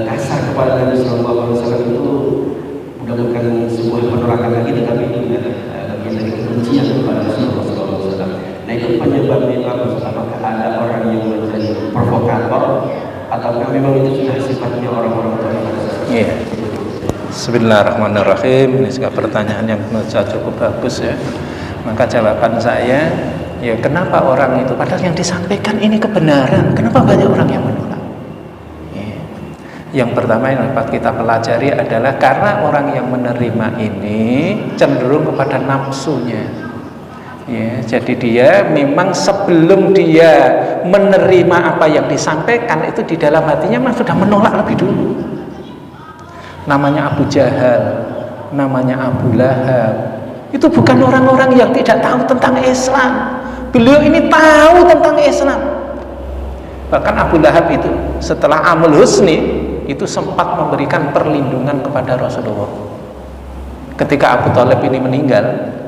kasar kepada Nabi Sallallahu Alaihi Wasallam itu bukan sebuah penolakan lagi, tetapi itu bagian dari kebencian kepada Rasulullah Sallallahu Alaihi Wasallam. Nah, itu penyebabnya itu apa? Apakah ada orang yang menjadi provokator ataukah memang itu sudah sifatnya orang-orang tua pada saat itu? Iya. Bismillahirrahmanirrahim. Ini juga pertanyaan yang menurut saya cukup bagus ya. Maka jawaban saya, ya kenapa orang itu, padahal yang disampaikan ini kebenaran, kenapa banyak orang yang menolak? Ya. Yang pertama yang dapat kita pelajari adalah karena orang yang menerima ini cenderung kepada nafsunya. Ya, jadi dia memang sebelum dia menerima apa yang disampaikan itu di dalam hatinya memang sudah menolak lebih dulu. Namanya Abu Jahal, namanya Abu Lahab, itu bukan orang-orang yang tidak tahu tentang Islam. Beliau ini tahu tentang Islam. Bahkan Abu Lahab itu setelah Amul Husni itu sempat memberikan perlindungan kepada Rasulullah. Ketika Abu Thalib ini meninggal,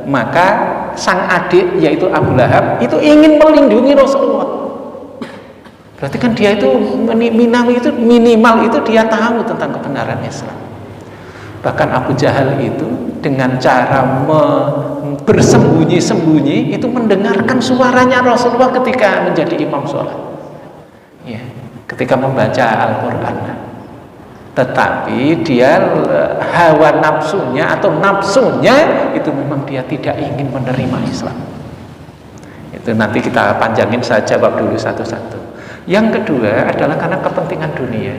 maka sang adik yaitu Abu Lahab itu ingin melindungi Rasulullah. Berarti kan dia itu minimal itu dia tahu tentang kebenaran Islam. Bahkan Abu Jahal itu dengan cara bersembunyi-sembunyi itu mendengarkan suaranya Rasulullah ketika menjadi imam sholat, ya, ketika membaca Al-Quran. Tetapi dia hawa nafsunya atau nafsunya itu memang dia tidak ingin menerima Islam. Itu nanti kita panjangin, saya jawab dulu satu-satu. Yang kedua adalah karena kepentingan dunia.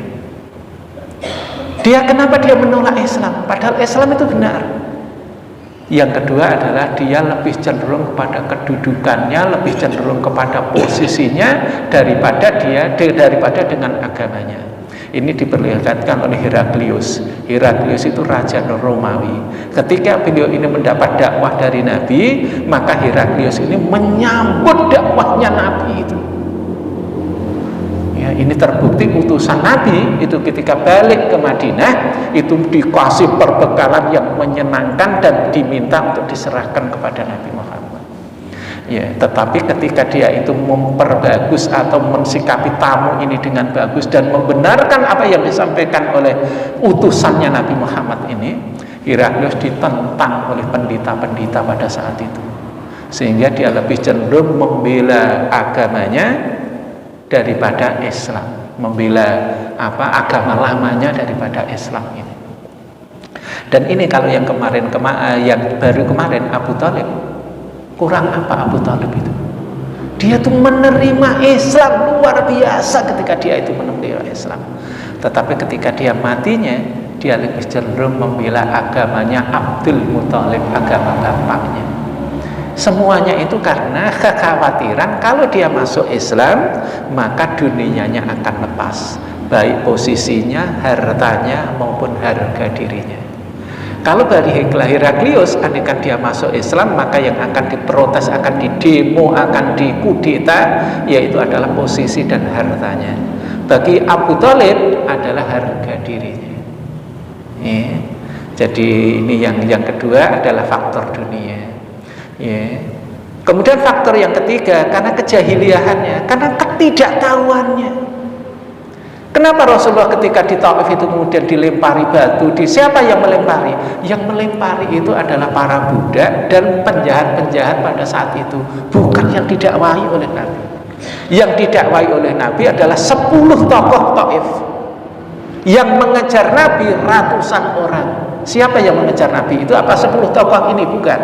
Kenapa dia menolak Islam? Padahal Islam itu benar. Yang kedua adalah dia lebih cenderung kepada kedudukannya, lebih cenderung kepada posisinya daripada dengan agamanya. Ini diperlihatkan oleh Heraklius. Heraklius itu raja Romawi. Ketika beliau ini mendapat dakwah dari Nabi, maka Heraklius ini menyambut dakwahnya Nabi itu. Ya, ini terbukti utusan Nabi itu ketika balik ke Madinah itu dikasih perbekalan yang menyenangkan dan diminta untuk diserahkan kepada Nabi Muhammad. Ya, tetapi ketika dia itu memperbagus atau mensikapi tamu ini dengan bagus dan membenarkan apa yang disampaikan oleh utusannya Nabi Muhammad ini, Heraklius ditentang oleh pendeta-pendeta pada saat itu, sehingga dia lebih cenderung membela agamanya daripada Islam, membela agama lamanya daripada Islam ini. Dan ini kalau yang baru kemarin Abu Thalib, kurang apa Abu Thalib itu? Dia tuh menerima Islam luar biasa ketika dia itu menerima Islam. Tetapi ketika dia matinya, dia lebih cenderung membela agamanya Abdul Muthalib, agama bapaknya. Semuanya itu karena kekhawatiran kalau dia masuk Islam maka dunianya akan lepas, baik posisinya, hartanya maupun harga dirinya. Kalau dari Heraklius, andaikan dia masuk Islam maka yang akan diprotes, akan didemo, akan dikudeta, yaitu adalah posisi dan hartanya. Bagi Abu Thalib adalah harga dirinya. Ya. Jadi ini yang kedua adalah faktor dunia. Ya. Kemudian faktor yang ketiga karena kejahiliahannya, karena ketidaktahuannya. Kenapa Rasulullah ketika di Taif itu kemudian dilempari batu? Siapa yang melempari? Yang melempari itu adalah para budak dan penjahat-penjahat pada saat itu, bukan yang didakwahi oleh Nabi. Yang didakwahi oleh Nabi adalah 10 tokoh Taif yang mengejar Nabi ratusan orang. Siapa yang mengejar Nabi itu? Apa 10 tokoh ini? Bukan.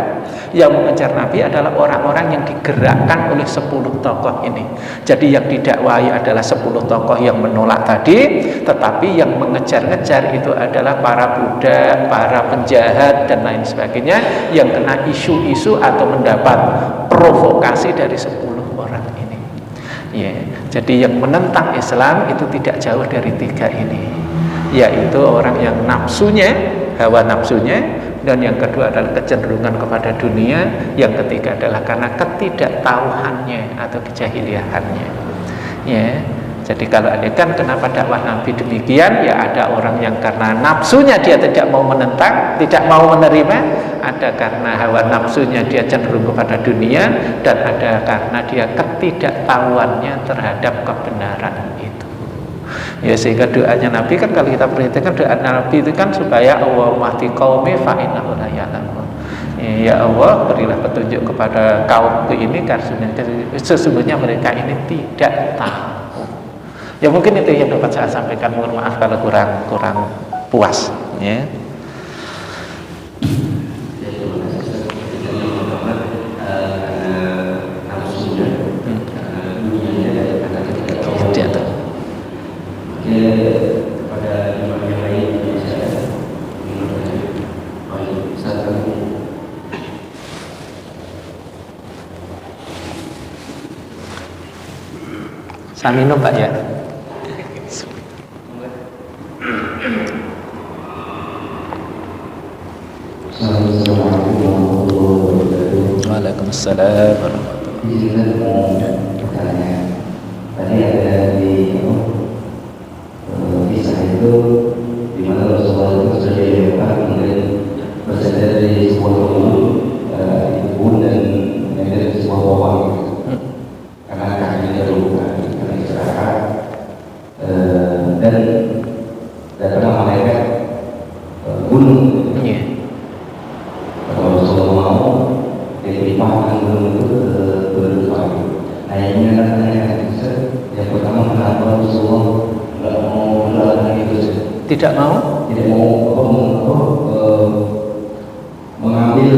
Yang mengejar Nabi adalah orang-orang yang digerakkan oleh 10 tokoh ini. Jadi yang didakwahi adalah 10 tokoh yang menolak tadi, tetapi yang mengejar-ngejar itu adalah para budak, para penjahat dan lain sebagainya yang kena isu-isu atau mendapat provokasi dari 10 orang ini. Ya, jadi yang menentang Islam itu tidak jauh dari 3 ini, yaitu orang yang nafsunya, hawa nafsunya, dan yang kedua adalah kecenderungan kepada dunia, yang ketiga adalah karena ketidaktahuannya atau kejahiliahannya. Ya, jadi kalau kan kenapa dakwah Nabi demikian? Ya ada orang yang karena nafsunya dia tidak mau menentang, tidak mau menerima, ada karena hawa nafsunya dia cenderung kepada dunia, dan ada karena dia ketidaktahuannya terhadap kebenaran itu. Ya, sehingga doanya Nabi kan kalau kita perhatikan doa Nabi itu kan supaya Allahumma hdi qaumi fa innahu la ya'lamun. Ya Allah, berilah petunjuk kepada kaumku ini karena sesungguhnya mereka ini tidak tahu. Ya mungkin itu yang dapat saya sampaikan. Mohon maaf kalau kurang puas. Ya. Kepada imam yang lain saya minum Pak ya. Waalaikumsalam warahmatullahi wabarakatuh. Tadi ada di kisah itu di mana Rasulullah itu sudah dilempar kemudian bersandar di sebuah kebun dan menjadi sebuah pohon karena kakinya terluka karena istirahat dan datanglah malaikat gunung. Kalau Rasulullah mau dilimpahkan gunung itu ke gunung Taif. Nah yang ini katanya yang pertama kenapa Rasulullah nggak mau melakukan itu? Tidak mau mengambil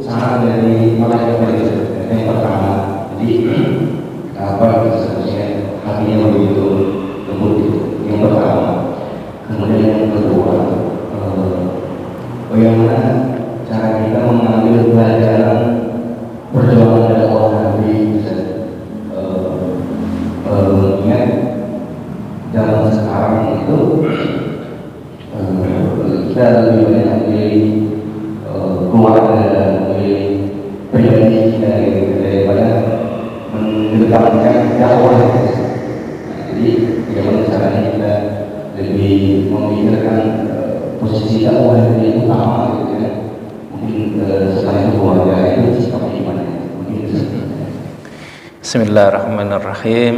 saran dari malaikat itu. Yang pertama, jadi kenapa seharusnya hatinya lebih cara kita mengambil pelajaran perjuangan dakwah Nabi. Mengingat zaman sekarang itu kita lebih banyak memilih keluarga dan memilih pribadi kita daripada mengedepankan dakwah. Jadi bagaimana caranya kita lebih memikirkan posisi dakwah yang lebih utama, gitu ya. Mungkin selain keluarga itu sikap iman. Bismillahirrahmanirrahim.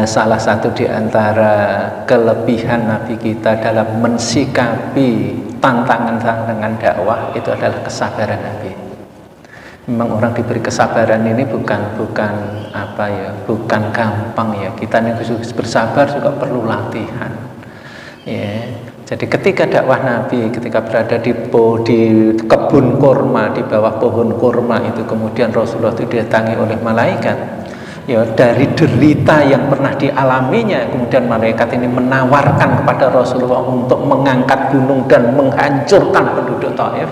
Salah satu di antara kelebihan Nabi kita dalam mensikapi tantangan-tantangan dakwah itu adalah kesabaran Nabi. Memang orang diberi kesabaran ini bukan gampang ya. Kita yang bersabar juga perlu latihan. Ya. Jadi ketika dakwah Nabi, ketika berada di kebun kurma, di bawah pohon kurma itu, kemudian Rasulullah itu didatangi oleh malaikat. Ya, dari derita yang pernah dialaminya, kemudian malaikat ini menawarkan kepada Rasulullah untuk mengangkat gunung dan menghancurkan penduduk Taif.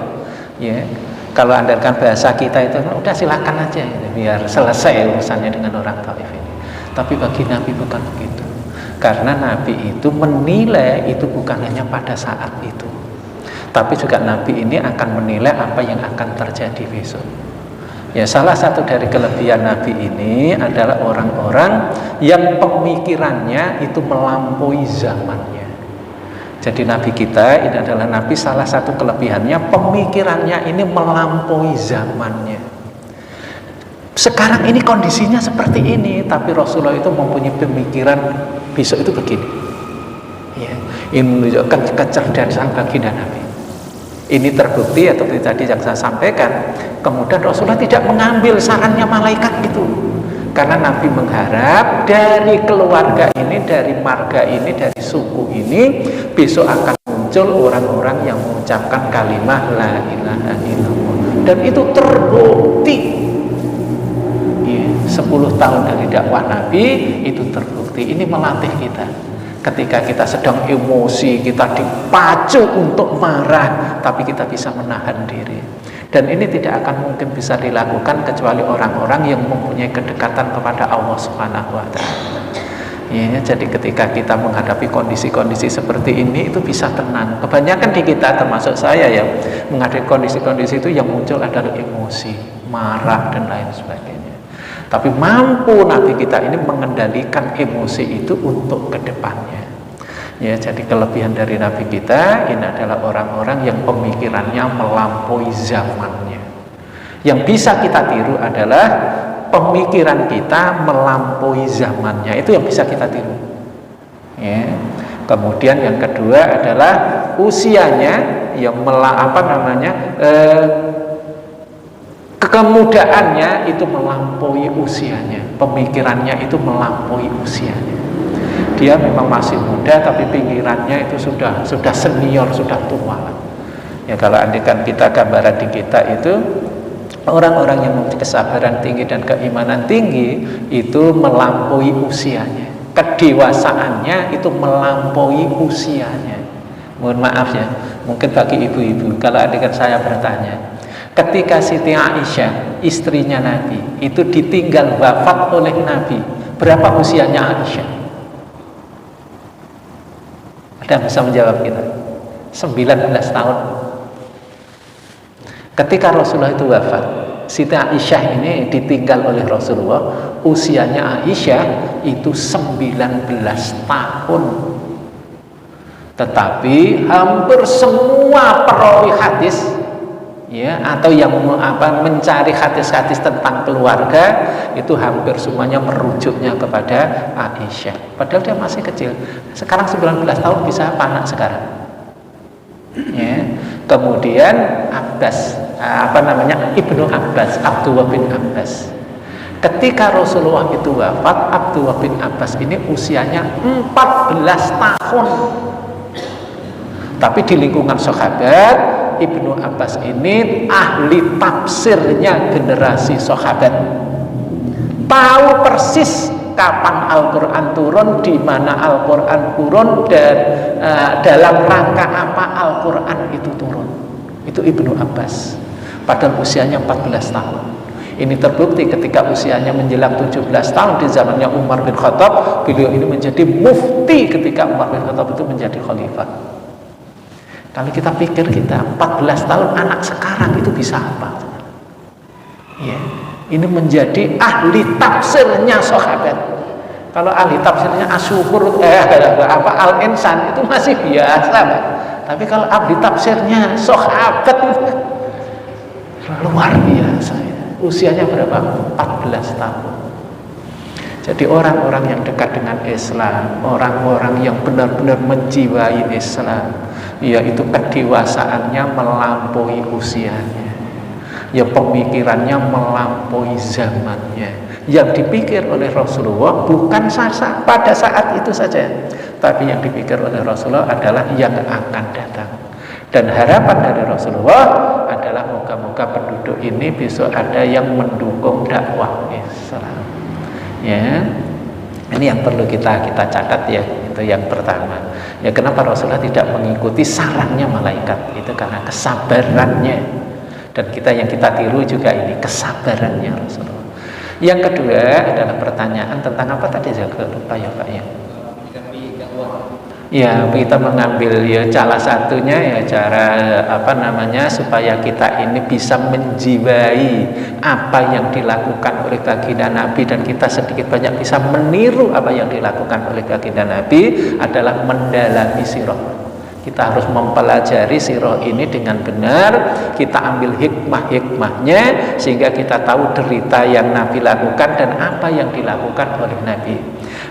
Ya. Kalau andalkan bahasa kita itu, udah silakan aja, gitu, biar selesai urusannya dengan orang Taif ini. Tapi bagi Nabi bukan begitu. Karena Nabi itu menilai itu bukan hanya pada saat itu, tapi juga Nabi ini akan menilai apa yang akan terjadi besok. Ya, salah satu dari kelebihan Nabi ini adalah orang-orang yang pemikirannya itu melampaui zamannya. Jadi Nabi kita ini adalah Nabi, salah satu kelebihannya pemikirannya ini melampaui zamannya. Sekarang ini kondisinya seperti ini, tapi Rasulullah itu mempunyai pemikiran besok itu begini. Ya, ini menunjukkan kecerdasan baginda Nabi. Ini terbukti atau tadi yang saya sampaikan. Kemudian Rasulullah tidak mengambil sarannya malaikat itu, karena Nabi mengharap dari keluarga ini, dari marga ini, dari suku ini besok akan muncul orang-orang yang mengucapkan kalimat la ilaha illallah. Dan itu terbukti. 10 tahun dari dakwah Nabi itu terbukti. Ini melatih kita. Ketika kita sedang emosi, kita dipacu untuk marah, tapi kita bisa menahan diri. Dan ini tidak akan mungkin bisa dilakukan kecuali orang-orang yang mempunyai kedekatan kepada Allah Subhanahu wa Ta'ala. Ya, jadi ketika kita menghadapi kondisi-kondisi seperti ini itu bisa tenang. Kebanyakan di kita, termasuk saya, ya, menghadapi kondisi-kondisi itu yang muncul adalah emosi, marah dan lain sebagainya. Tapi mampu Nabi kita ini mengendalikan emosi itu untuk kedepannya. Ya, jadi kelebihan dari Nabi kita ini adalah orang-orang yang pemikirannya melampaui zamannya. Yang bisa kita tiru adalah pemikiran kita melampaui zamannya. Itu yang bisa kita tiru. Ya. Kemudian yang kedua adalah usianya yang kemudaannya itu melampaui usianya, pemikirannya itu melampaui usianya. Dia memang masih muda, tapi pikirannya itu sudah senior, sudah tua. Ya, kalau andikan kita gambaran di kita itu orang-orang yang memiliki kesabaran tinggi dan keimanan tinggi itu melampaui usianya, kedewasaannya itu melampaui usianya. Mohon maaf ya, mungkin bagi ibu-ibu, kalau andikan saya bertanya, ketika Siti Aisyah, istrinya Nabi, itu ditinggal wafat oleh Nabi, berapa usianya Aisyah? Ada yang bisa menjawab kita? 19 tahun. Ketika Rasulullah itu wafat, Siti Aisyah ini ditinggal oleh Rasulullah, usianya Aisyah itu 19 tahun. Tetapi hampir semua perawi hadis, ya, atau yang mencari hadis-hadis tentang keluarga itu hampir semuanya merujuknya kepada Aisyah. Padahal dia masih kecil. Sekarang 19 tahun bisa apa anak sekarang? Ya. Kemudian Ibnu Abbas, Abdullah bin Abbas. Ketika Rasulullah itu wafat, Abdullah bin Abbas ini usianya 14 tahun. Tapi di lingkungan sahabat, Ibnu Abbas ini ahli tafsirnya generasi sahabat, tahu persis kapan Al-Quran turun, di mana Al-Quran turun, dan dalam rangka apa Al-Quran itu turun. Itu Ibnu Abbas. Padahal usianya 14 tahun. Ini terbukti ketika usianya menjelang 17 tahun di zamannya Umar bin Khattab, beliau ini menjadi mufti ketika Umar bin Khattab itu menjadi khalifah. Kalau kita pikir kita 14 tahun anak sekarang itu bisa apa? Ya, ini menjadi ahli tafsirnya sahabat. Kalau ahli tafsirnya Asyukur Al-Insan itu masih biasa, Pak. Tapi kalau ahli tafsirnya sahabat luar biasa ya. Usianya berapa? 14 tahun. Jadi orang-orang yang dekat dengan Islam, orang-orang yang benar-benar menjiwai Islam, yaitu kedewasaannya melampaui usianya, ya pemikirannya melampaui zamannya. Yang dipikir oleh Rasulullah bukan pada saat itu saja, tapi yang dipikir oleh Rasulullah adalah yang akan datang. Dan harapan dari Rasulullah adalah moga-moga penduduk ini besok ada yang mendukung dakwah Islam. Ya, ini yang perlu kita catat ya. Itu yang pertama. Ya, kenapa Rasulullah tidak mengikuti sarannya malaikat? Itu karena kesabarannya. Dan yang kita tiru juga ini kesabarannya Rasulullah. Yang kedua adalah pertanyaan tentang apa tadi, saya lupa ya Pak ya. Ya, kita mengambil ya salah satunya ya cara supaya kita ini bisa menjiwai apa yang dilakukan oleh baginda Nabi dan kita sedikit banyak bisa meniru apa yang dilakukan oleh baginda Nabi adalah mendalami sirah. Kita harus mempelajari sirah ini dengan benar, kita ambil hikmah-hikmahnya sehingga kita tahu derita yang Nabi lakukan dan apa yang dilakukan oleh Nabi.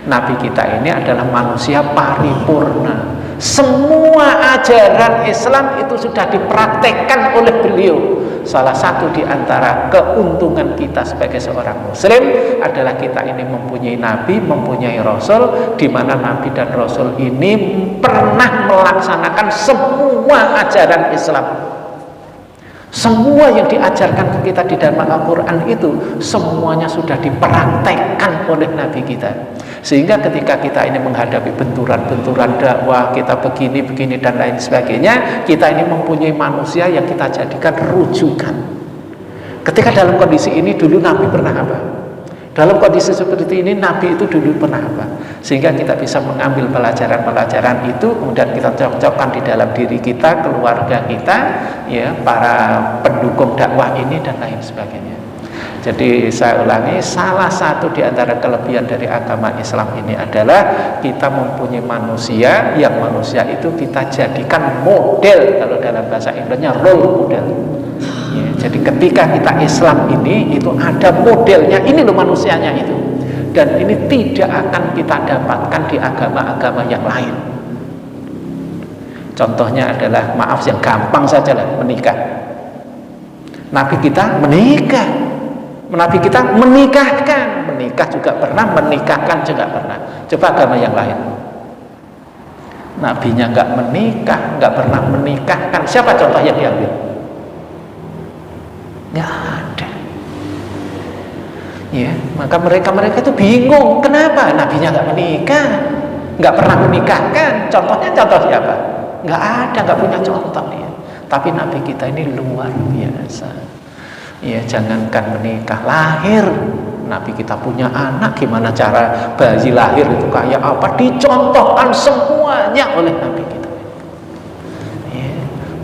Nabi kita ini adalah manusia paripurna. Semua ajaran Islam itu sudah dipraktekkan oleh beliau. Salah satu di antara keuntungan kita sebagai seorang muslim adalah kita ini mempunyai Nabi, mempunyai Rasul, di mana Nabi dan Rasul ini pernah melaksanakan semua ajaran Islam. Semua yang diajarkan ke kita di dalam Al-Quran itu semuanya sudah dipraktekkan oleh Nabi kita. Sehingga ketika kita ini menghadapi benturan-benturan dakwah, kita begini dan lain sebagainya, kita ini mempunyai manusia yang kita jadikan rujukan. Ketika dalam kondisi ini dulu Nabi pernah apa? Dalam kondisi seperti ini Nabi itu dulu pernah apa? Sehingga kita bisa mengambil pelajaran-pelajaran itu, kemudian kita cocokkan di dalam diri kita, keluarga kita, ya, para pendukung dakwah ini dan lain sebagainya. Jadi saya ulangi, salah satu di antara kelebihan dari agama Islam ini adalah kita mempunyai manusia yang manusia itu kita jadikan model, kalau dalam bahasa Inggrisnya role model. Ya, jadi ketika kita Islam ini itu ada modelnya, ini loh manusianya itu, dan ini tidak akan kita dapatkan di agama-agama yang lain. Contohnya adalah, maaf yang gampang saja lah, menikah. Nabi kita menikah, Nabi kita menikahkan, menikah juga pernah, menikahkan juga pernah. Coba agama yang lain, nabinya nggak menikah, nggak pernah menikahkan. Siapa contoh yang diambil? Nggak ada. Ya, maka mereka itu bingung, kenapa nabinya nggak menikah, nggak pernah menikahkan. Contohnya contoh siapa? Nggak ada, nggak punya contoh dia. Tapi Nabi kita ini luar biasa. Ya, jangankan menikah, lahir, Nabi kita punya anak, gimana cara bayi lahir itu kayak apa, dicontohkan semuanya oleh Nabi kita. Ya,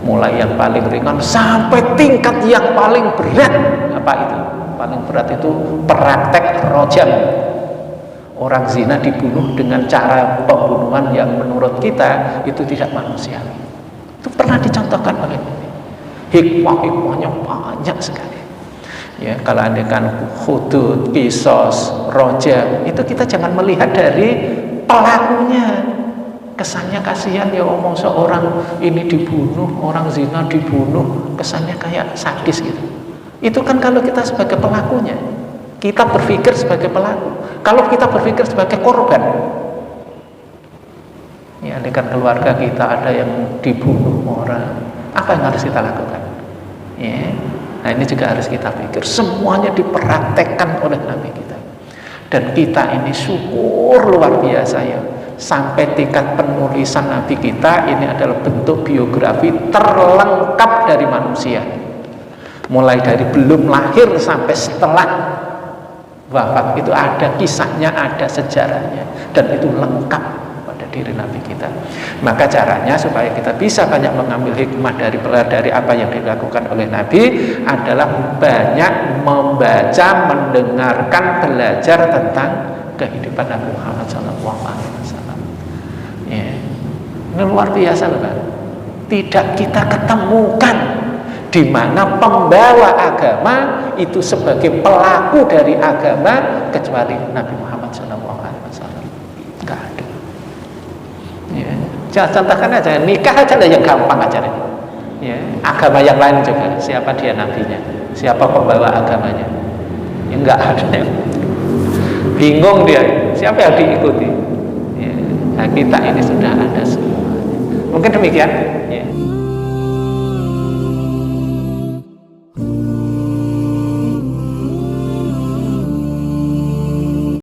mulai yang paling ringan sampai tingkat yang paling berat. Apa itu? Paling berat itu praktek rojam. Orang zina dibunuh dengan cara pembunuhan yang menurut kita itu tidak manusiawi. Itu pernah dicontohkan oleh Nabi. Hikmah-hikmahnya banyak sekali. Ya, kalau anda kan hudud, kisos, rojam, itu kita jangan melihat dari pelakunya. Kesannya kasihan ya, omong seorang ini dibunuh, orang zina dibunuh, kesannya kayak sadis gitu. Itu kan kalau kita sebagai pelakunya, kita berpikir sebagai pelaku. Kalau kita berpikir sebagai korban, ya, andai kan keluarga kita ada yang dibunuh orang, apa yang harus kita lakukan? Ya. Nah, ini juga harus kita pikir, semuanya dipraktekkan oleh Nabi kita. Dan kita ini syukur luar biasa ya, sampai tingkat penulisan Nabi kita ini adalah bentuk biografi terlengkap dari manusia, mulai dari belum lahir sampai setelah wafat itu ada kisahnya, ada sejarahnya, dan itu lengkap pada diri Nabi kita. Maka caranya supaya kita bisa banyak mengambil hikmah dari apa yang dilakukan oleh Nabi adalah banyak membaca, mendengarkan, belajar tentang kehidupan Nabi Muhammad SAW. Ya. Ini luar biasa loh Pak. Tidak kita ketemukan di mana pembawa agama itu sebagai pelaku dari agama kecuali Nabi Muhammad SAW. Enggak ada. Ya. Contohkan aja, nikah aja lah yang gampang aja nih. Ya. Agama yang lain juga, siapa dia nabinya, siapa pembawa agamanya, ya enggak ada. Bingung dia, siapa yang diikuti. Ya. Nah, kita ini sudah ada semua. Mungkin demikian. Ya.